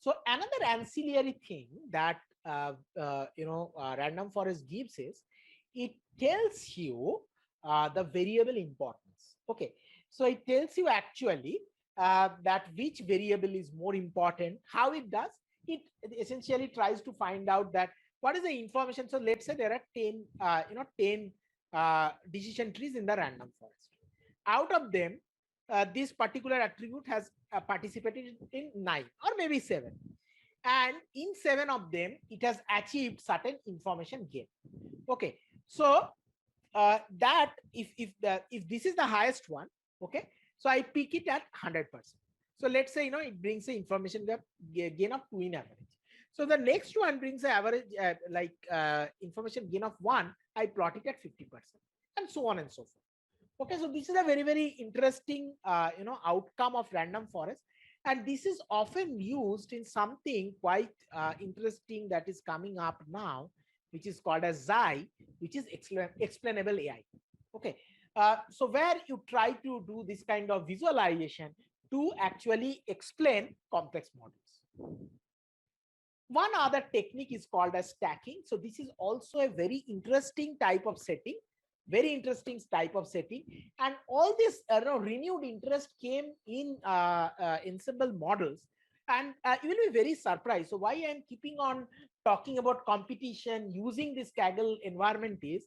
So another ancillary thing that random forest gives is it tells you the variable importance. Okay, so it tells you actually that which variable is more important. How it does it essentially tries to find out that what is the information. So let's say there are 10 decision trees in the random forest. Out of them, this particular attribute has participated in 9 or maybe 7, and in 7 of them it has achieved certain information gain. Okay, so that if this is the highest one, okay, so I pick it at 100%. So let's say it brings the information gain of 2 in average. So the next one brings the average information gain of 1. I plot it at 50%, and so on and so forth. Okay, so this is a very, very interesting outcome of random forest, and this is often used in something quite interesting that is coming up now, which is called as XAI, which is explainable AI. Okay, so where you try to do this kind of visualization to actually explain complex models. One other technique is called as stacking. So this is also a very interesting type of setting, and all this renewed interest came in ensemble models, and you will be very surprised. So why I'm keeping on talking about competition using this Kaggle environment is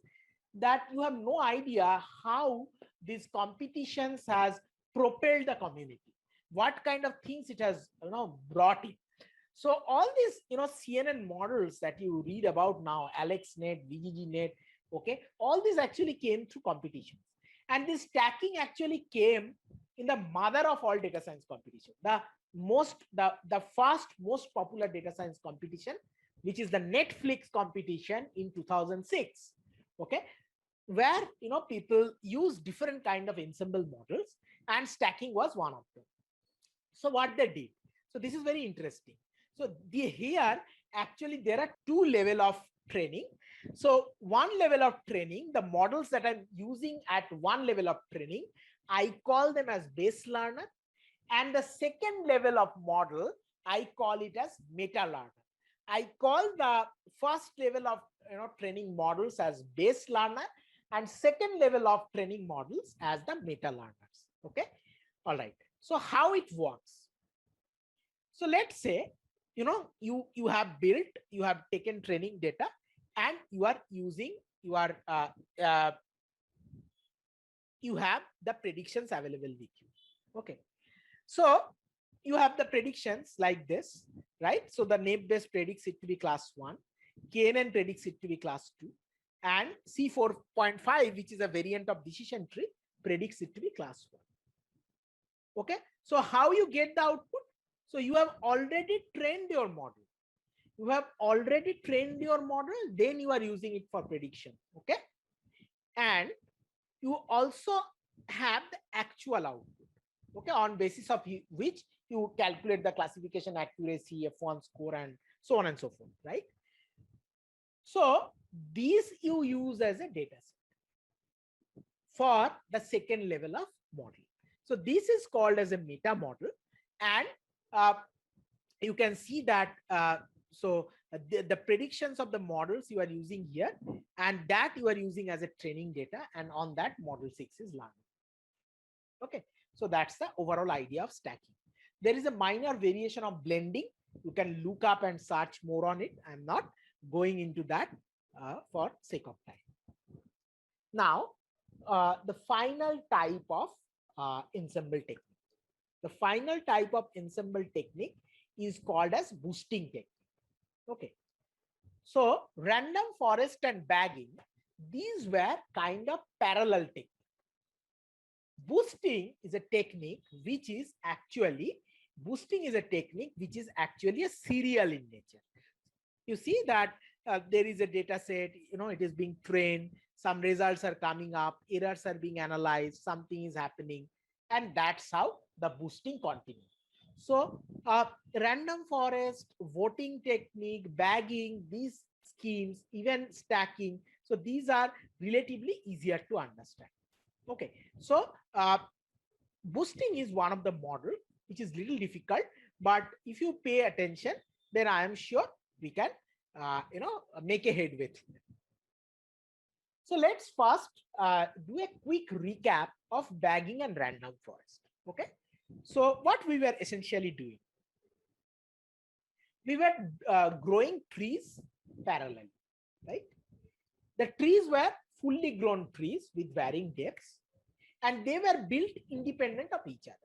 that you have no idea how these competitions has propelled the community, what kind of things it has brought in. So all these CNN models that you read about now, AlexNet, VGGNet, okay, all these actually came through competitions, and this stacking actually came in the mother of all data science competition, the first most popular data science competition, which is the Netflix competition in 2006. Okay, where people use different kind of ensemble models, and stacking was one of them. So what they did, so this is very interesting. So here actually there are two level of training. So one level of training, the models that I'm using at one level of training, I call them as base learner, and the second level of model, I call it as meta learner. I call the first level of training models as base learner, and second level of training models as the meta learners. Okay, all right. So how it works? So let's say you have taken training data, and you are using you have the predictions available with you. Okay, so you have the predictions like this, right? So the naive-Bayes predicts it to be class 1, KNN predicts it to be class 2, and C4.5, which is a variant of decision tree, predicts it to be class 1. Okay, so how you get the output? So you have already trained your model. Then you are using it for prediction. Okay, and you also have the actual output. Okay, on basis of which you calculate the classification accuracy, F1 score, and so on and so forth, right? So these you use as a data set for the second level of model. So this is called as a meta model, and you can see that the predictions of the models you are using here, and that you are using as a training data, and on that model 6 is learning. Okay, so that's the overall idea of stacking. There is a minor variation of blending. You can look up and search more on it. I'm not going into that for sake of time. Now, the final type of ensemble technique. The final type of ensemble technique is called as boosting technique. Okay, so random forest and bagging, these were kind of parallel techniques. Boosting is a technique which is actually a serial in nature. You see that there is a data set, it is being trained, some results are coming up, errors are being analyzed, something is happening, and that's how the boosting continues. So random forest, voting technique, bagging, these schemes, even stacking, so these are relatively easier to understand. Okay, so boosting is one of the model which is little difficult, but if you pay attention, then I am sure we can, make a head with it. So let's first do a quick recap of bagging and random forest. Okay. So what we were essentially doing, we were growing trees parallel, right? The trees were fully grown trees with varying depths, and they were built independent of each other.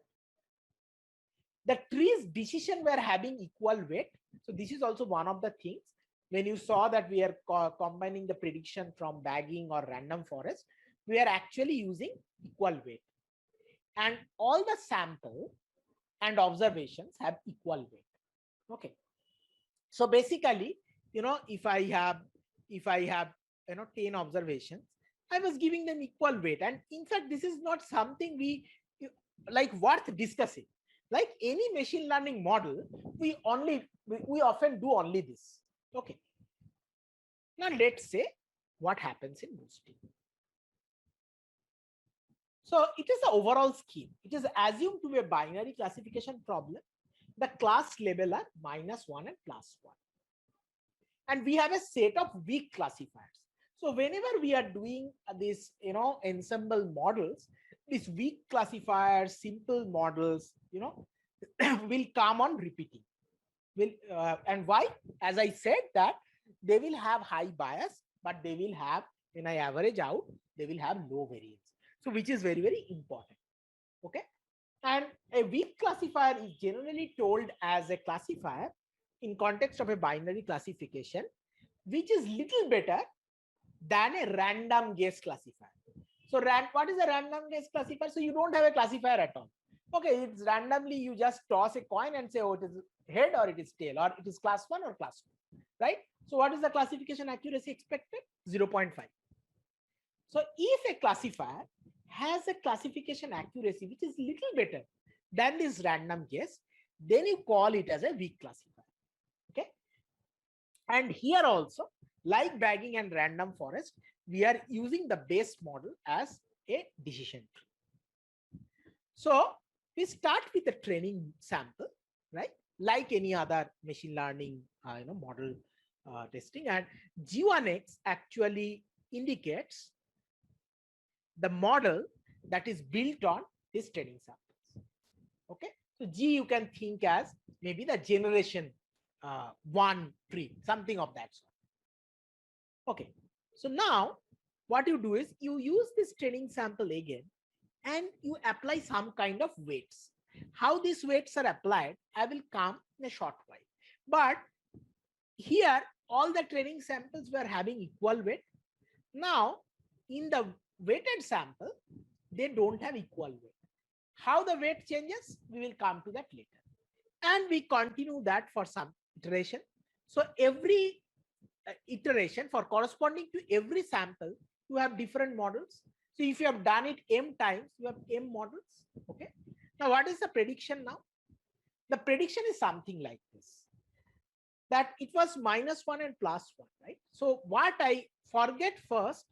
The trees decision were having equal weight. So this is also one of the things when you saw that we are combining the prediction from bagging or random forest, we are actually using equal weight, and all the sample and observations have equal weight. Okay. So basically, if I have 10 observations, I was giving them equal weight. And in fact, this is not something we like worth discussing. Like any machine learning model, we often do only this. Okay. Now let's say what happens in boosting. So it is the overall scheme. It is assumed to be a binary classification problem. The class label are -1 and +1. And we have a set of weak classifiers. So whenever we are doing this, ensemble models, these weak classifiers, simple models, will come on repeating. And why? As I said that they will have high bias, but they will have, when I average out, they will have low variance. So which is very, very important. Okay. And a weak classifier is generally told as a classifier in context of a binary classification, which is little better than a random guess classifier. So what is a random guess classifier? So you don't have a classifier at all. Okay, it's randomly, you just toss a coin and say, oh, it is head or it is tail, or it is class 1 or class 2, right? So what is the classification accuracy expected? 0.5. So if a classifier has a classification accuracy which is little better than this random guess, then you call it as a weak classifier. Okay. And here also, like bagging and random forest, we are using the base model as a decision tree. So we start with a training sample, right? Like any other machine learning, model testing, and G1X actually indicates the model that is built on these training samples. Okay, so G you can think as maybe the generation 1 tree, something of that sort. Okay, so now what you do is you use this training sample again and you apply some kind of weights. How these weights are applied, I will come in a short while. But here, all the training samples were having equal weight. Now, in the weighted sample, they don't have equal weight. How the weight changes, we will come to that later. And we continue that for some iteration. So every iteration, for corresponding to every sample, you have different models. So if you have done it m times, you have m models. Okay. Now, what is the prediction now? The prediction is something like this, that it was -1 and +1, right? So what I forget first,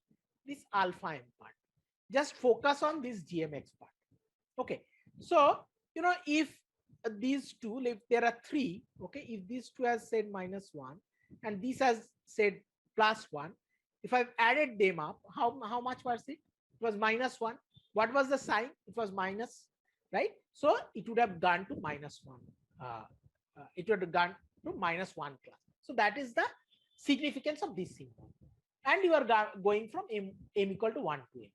this alpha m part. Just focus on this GMX part. Okay. So, if these two, if there are 3, okay, if these two has said -1 and this has said +1, if I've added them up, how much was it? It was -1. What was the sign? It was minus, right? So it would have gone to -1. It would have gone to -1 class. So that is the significance of this symbol. And you are going from m equal to 1 to m.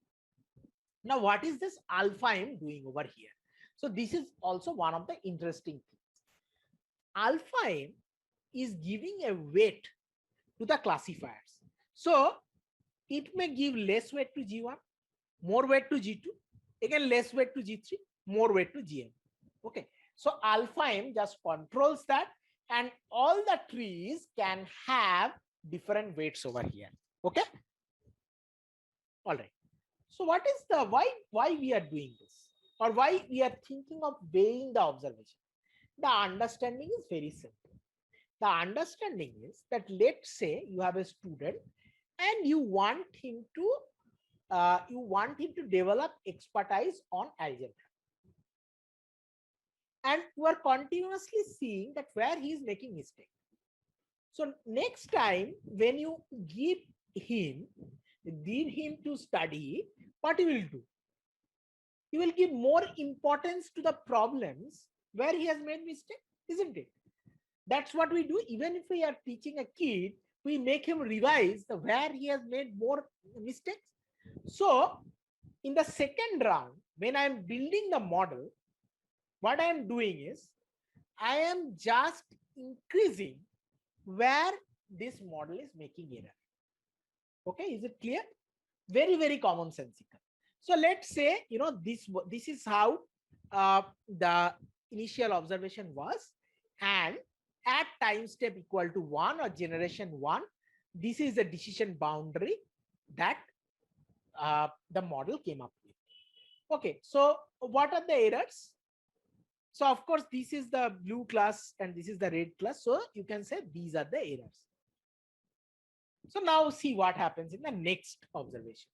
Now, what is this alpha m doing over here? So this is also one of the interesting things. Alpha m is giving a weight to the classifiers. So it may give less weight to G1, more weight to G2, again less weight to G3, more weight to Gm. Okay. So alpha m just controls that, and all the trees can have different weights over here. Okay. All right. So what is the why we are doing this, or why we are thinking of weighing the observation? The understanding is very simple. The understanding is that, let's say you have a student and you want him to develop expertise on algebra, and you are continuously seeing that where he is making mistake. So next time when you him give him to study, what he will do? He will give more importance to the problems where he has made mistake, isn't it? That's what we do. Even if we are teaching a kid, we make him revise the where he has made more mistakes. So in the second round, when I'm building the model, what I am doing is I am just increasing where this model is making error. Okay, is it clear? Very, very common sensical. So let's say, this is how the initial observation was, and at time step equal to 1 or generation 1, this is the decision boundary that the model came up with. Okay, so what are the errors? So of course, this is the blue class and this is the red class. So you can say these are the errors. So now see what happens in the next observation.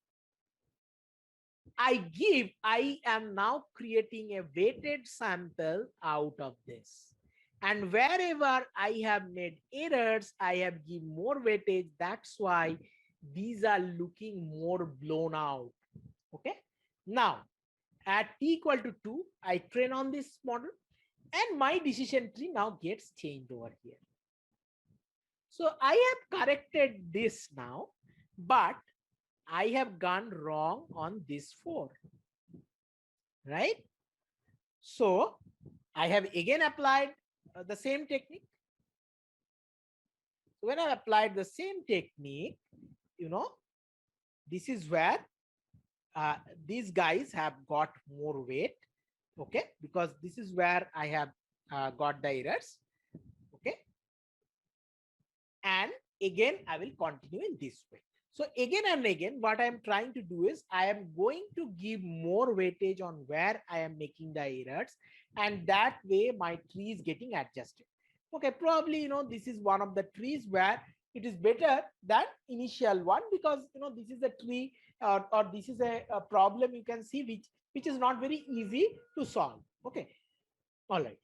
I am now creating a weighted sample out of this. And wherever I have made errors, I have given more weightage. That's why these are looking more blown out. Okay. Now, at t equal to 2, I train on this model and my decision tree now gets changed over here. So I have corrected this now, but I have gone wrong on this 4, right? So I have again applied the same technique. So when I applied the same technique, this is where these guys have got more weight, okay? Because this is where I have got the errors, okay? And again, I will continue in this way. So again and again, what I'm trying to do is I am going to give more weightage on where I am making the errors, and that way my tree is getting adjusted. Okay, probably, this is one of the trees where it is better than initial one, because, this is a tree, or this is a problem you can see which is not very easy to solve. Okay, all right.